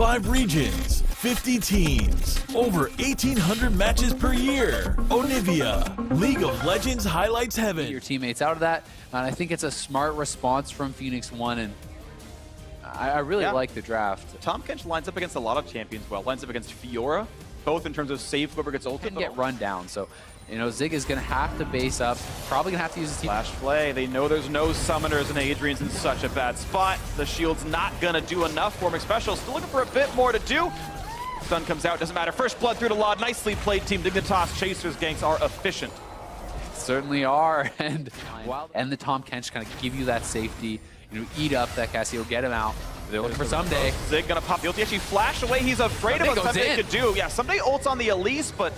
5 regions, 50 teams, over 1,800 matches per year. Onivia, League of Legends highlights heaven. Your teammates out of that, and I think it's a smart response from Phoenix1, and I really like the draft. Tahm Kench lines up against a lot of champions well. Lines up against Fiora, both in terms of save whoever gets ulted. Can get run down, so you know Zig is going to have to base up. Probably going to have to use his team. Flash play. They know there's no summoners, and Adrian's in such a bad spot. The shield's not going to do enough for him. Special still looking for a bit more to do. Stun comes out, doesn't matter. First blood through to Lod. Nicely played, Team Dignitas. Chasers ganks are efficient. Certainly are, and the Tahm Kench kind of give you that safety. You know, eat up that Cassio, get him out. They're looking for Someday. Zig gonna pop the ulti. Actually flash away. He's afraid of what Someday could do. Yeah, Someday ults on the Elise, but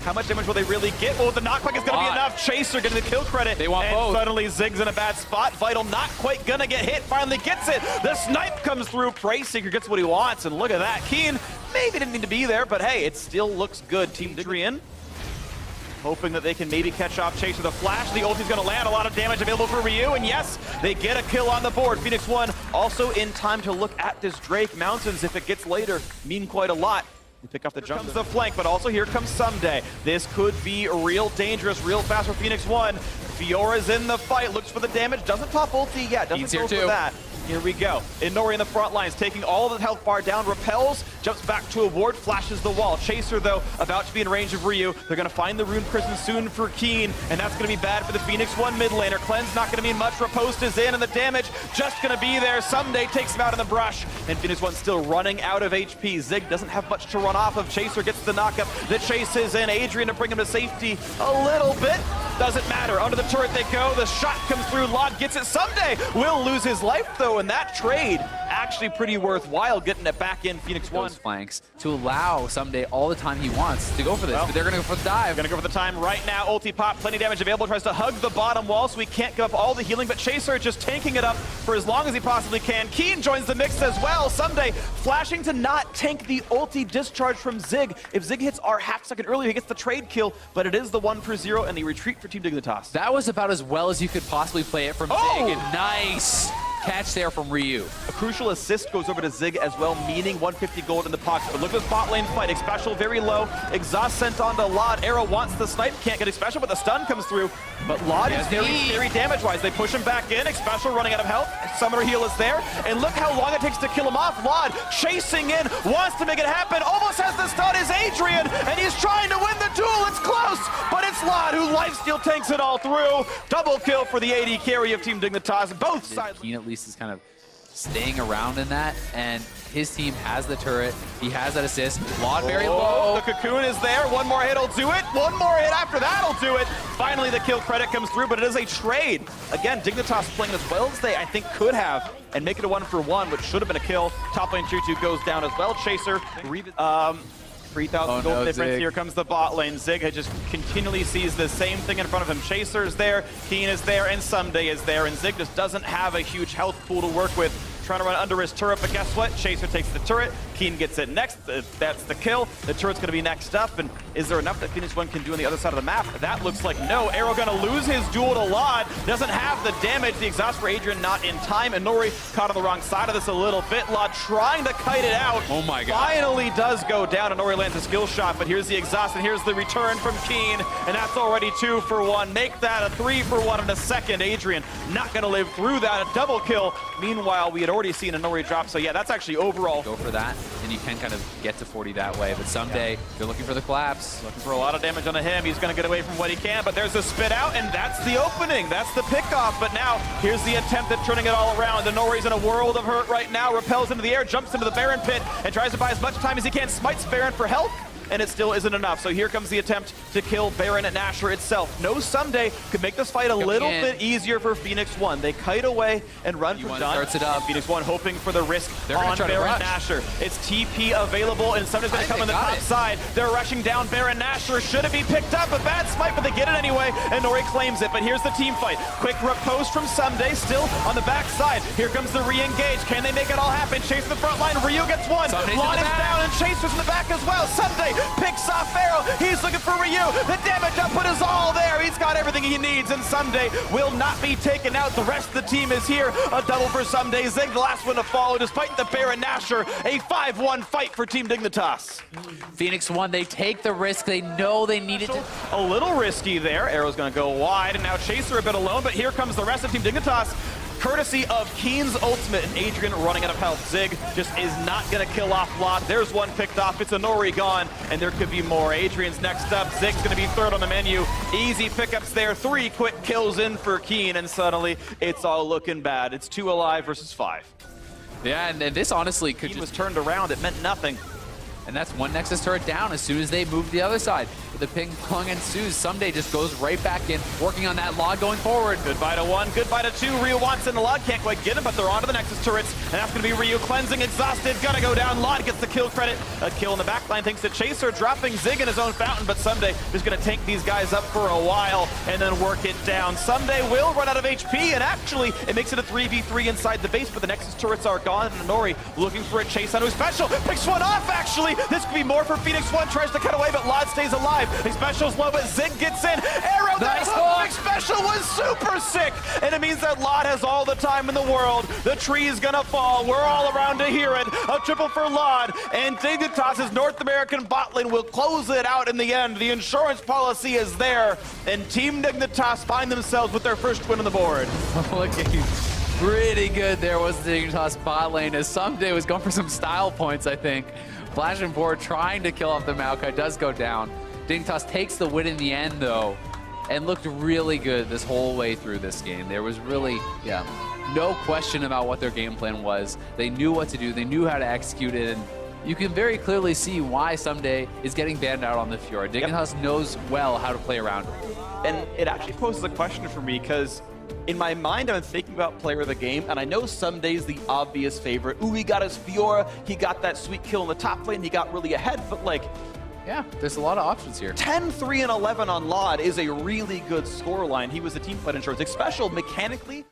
how much damage will they really get? Well, the knockback is gonna be enough. Chaser getting the kill credit. They want both. Suddenly Zig's in a bad spot. Vital not quite gonna get hit. Finally gets it. The snipe comes through. Prey Seeker gets what he wants, and look at that. Keen maybe didn't need to be there, but hey, it still looks good. Team Dignitas hoping that they can maybe catch off Chaser. The flash, the ulti's gonna land, a lot of damage available for Ryu, and yes, they get a kill on the board. Phoenix1 also in time to look at this Drake. Mountains, if it gets later, mean quite a lot. They pick off the jump. Here comes the flank, but also here comes Someday. This could be real dangerous, real fast for Phoenix1. Fiora's in the fight, looks for the damage, doesn't pop ulti yet, doesn't go for that. Here we go. Inori in the front lines, taking all of the health bar down, repels, jumps back to a ward, flashes the wall. Chaser, though, about to be in range of Ryu. They're going to find the rune prison soon for Keen, and that's going to be bad for the Phoenix1 mid laner. Cleanse not going to mean much. Riposte is in, and the damage just going to be there. Someday takes him out in the brush, and Phoenix1 still running out of HP. Zig doesn't have much to run off of. Chaser gets the knockup. The chase is in. Adrian to bring him to safety a little bit. Doesn't matter. Under the turret they go. The shot comes through. Lod gets it. Someday will lose his life, though, and that trade actually pretty worthwhile, getting it back in Phoenix1. Flanks to allow Someday all the time he wants to go for this, but they're going to go for the dive. Going to go for the time right now. Ulti pop, plenty of damage available. Tries to hug the bottom wall, so he can't give up all the healing, but Chaser just tanking it up for as long as he possibly can. Keen joins the mix as well. Someday flashing to not tank the ulti discharge from Zig. If Zig hits R half second earlier, he gets the trade kill, but it is the 1-0 and the retreat for Team Dignitas. That was about as well as you could possibly play it from Zig. And nice catch there from Ryu. A crucial assist goes over to Zig as well, meaning 150 gold in the pocket. But look at the bot lane fight. Special very low. Exhaust sent onto Lod. Arrow wants the snipe. Can't get special, but the stun comes through. But Lod is very damage-wise. They push him back in. Special running out of health. Summoner heal is there. And look how long it takes to kill him off. Lod chasing in. Wants to make it happen. Almost has the stun is Adrian. And he's trying to win the duel. It's close. But it's Lod who lifesteal tanks it all through. Double kill for the AD carry of Team Dignitas. Both sides. Keen at least is kind of staying around in that, and his team has the turret. He has that assist. Lod very low. The cocoon is there. One more hit will do it. One more hit after that will do it. Finally, the kill credit comes through, but it is a trade. Again, Dignitas playing as well as they, I think, could have, and make it a 1-for-1, which should have been a kill. Top lane 2-2 goes down as well. Chaser, 3,000 gold difference. Zig. Here comes the bot lane. Zig just continually sees the same thing in front of him. Chaser is there, Keen is there, and Someday is there, and Zig just doesn't have a huge health pool to work with. Trying to run under his turret, but guess what? Chaser takes the turret. Keen gets it next. That's the kill. The turret's going to be next up, and is there enough that Phoenix1 can do on the other side of the map? That looks like no. Arrow going to lose his duel to Lod. Doesn't have the damage. The exhaust for Adrian not in time, and Nori caught on the wrong side of this a little bit. Lod trying to kite it out. Oh my god. Finally does go down, and Nori lands a skill shot, but here's the exhaust, and here's the return from Keen, and that's already 2-for-1. Make that a 3-for-1 in a second. Adrian not going to live through that. A double kill. Meanwhile, we had already seen a Nori drop, so yeah, that's actually overall. Go for that, and you can kind of get to 40 that way, but Someday they're looking for the collapse. Looking for a lot of damage onto him. He's going to get away from what he can, but there's a spit out, and that's the opening. That's the pickoff, but now here's the attempt at turning it all around. The Nori's in a world of hurt right now, repels into the air, jumps into the Baron pit, and tries to buy as much time as he can, smites Baron for health, and it still isn't enough. So here comes the attempt to kill Baron at Nashor itself. No Someday could make this fight a little bit easier for Phoenix1. They kite away and run for done. Starts it up. Phoenix1 hoping for the risk on Baron Nashor. It's TP available, and Sumday's going to come on the top side. They're rushing down Baron Nashor. Should it be picked up? A bad smite, but they get it anyway, and Nori claims it. But here's the team fight. Quick riposte from Someday, still on the back side. Here comes the re-engage. Can they make it all happen? Chase the front line. Ryu gets one. Lod is down, and Chaser's in the back as well. Someday picks off Pharaoh. He's looking for Ryu. The damage output is all there. He's got everything he needs, and Someday will not be taken out. The rest of the team is here. A double for Someday. Zig, the last one to follow, despite the Baron Nashor. A 5-1 fight for Team Dignitas. Phoenix1, they take the risk. They know they needed to. A little risky there. Arrow's going to go wide, and now Chaser a bit alone, but here comes the rest of Team Dignitas. Courtesy of Keen's ultimate, and Adrian running out of health. Zig just is not going to kill off Lod. There's one picked off. It's a Nori gone, and there could be more. Adrian's next up. Zig's going to be third on the menu. Easy pickups there. 3 quick kills in for Keen, and suddenly it's all looking bad. It's 2 alive versus 5. Yeah, and this honestly could Keen just... was turned around. It meant nothing. And that's one Nexus turret down as soon as they move to the other side. The ping pong ensues. Someday just goes right back in, working on that log going forward. Goodbye to 1, goodbye to 2. Ryu wants in the log, can't quite get him, but they're onto the Nexus turrets. And that's going to be Ryu cleansing, exhausted, gonna go down. Lod gets the kill credit. A kill in the backline thanks to Chaser, dropping Zig in his own fountain, but Someday is going to tank these guys up for a while and then work it down. Someday will run out of HP, and actually it makes it a 3v3 inside the base, but the Nexus turrets are gone, and Nori looking for a chase onto his special. Picks one off, actually. This could be more for Phoenix1, tries to cut away, but Lod stays alive. His special's low, but Zig gets in. Arrow, that big special was super sick, and it means that Lod has all the time in the world. The tree is gonna fall. We're all around to hear it. A triple for Lod, and Dignitas' North American bot lane will close it out in the end. The insurance policy is there, and Team Dignitas find themselves with their first win on the board. Looking pretty good there was the Dignitas bot lane, as Someday was going for some style points, I think. Flashing forward, trying to kill off the Maokai, does go down. Dignitas takes the win in the end, though, and looked really good this whole way through this game. There was really, no question about what their game plan was. They knew what to do. They knew how to execute it, and you can very clearly see why Someday is getting banned out on the Fjord. Dignitas knows well how to play around it. And it actually poses a question for me, because in my mind, I'm thinking about player of the game, and I know Someday's the obvious favorite. Ooh, he got his Fiora, he got that sweet kill in the top lane, he got really ahead, but like, yeah, there's a lot of options here. 10, 3, and 11 on Lod is a really good scoreline. He was the team fight insurance. Special mechanically